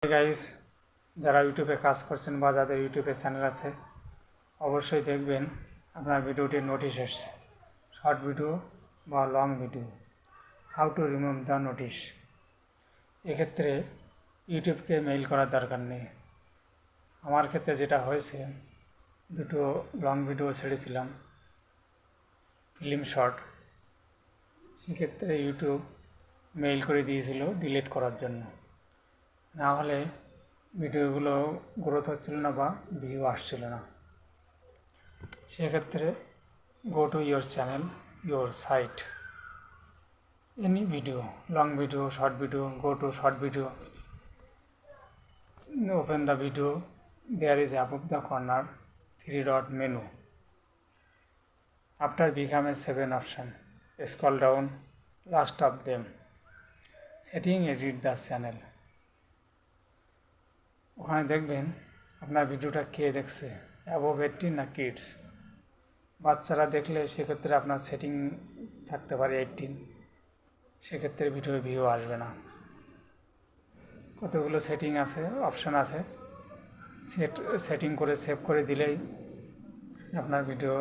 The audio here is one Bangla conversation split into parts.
গাইস, যারা ইউটিউবে কাজ করছেন বা যাদের ইউটিউবে চ্যানেল আছে অবশ্যই দেখবেন আপনার ভিডিওটির নোটিশ এসছে, শর্ট ভিডিও বা long video, how to remove the notice. এক্ষেত্রে ইউটিউবকে মেইল করার দরকার নেই। আমার ক্ষেত্রে যেটা হয়েছে, দুটো লং ভিডিও ছেড়েছিলাম, ফিল্ম শর্ট, সেক্ষেত্রে ইউটিউব মেইল করে দিয়েছিল ডিলিট করার জন্য, না হলে ভিডিওগুলো গ্রোথ হচ্ছিল না বা ভিউ আসছিল না। সেক্ষেত্রে go to your channel, your site, any video, long video, short video, go to short video, open the video, there is above the corner 3-dot menu. After become a 7 option, scroll down, last of them, setting, edit the channel. ওখানে দেখবেন আপনার ভিডিওটা কে দেখছে, অ্যাবভ 18 না কিডস। বাচ্চারা দেখলে সেক্ষেত্রে আপনার সেটিং থাকতে পারে 18, সেক্ষেত্রে ভিডিও ভিউ আসবে না। কতগুলো সেটিং আছে, অপশান আছে, সেটিং করে সেভ করে দিলেই আপনার ভিডিও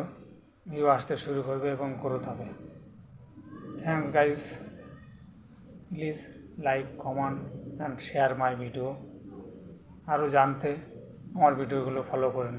ভিউ আসতে শুরু করবে এবং গ্রোথ হবে। Thanks guys, please like, comment and share my video. আরও জানতে আমার ভিডিওগুলো ফলো করুন।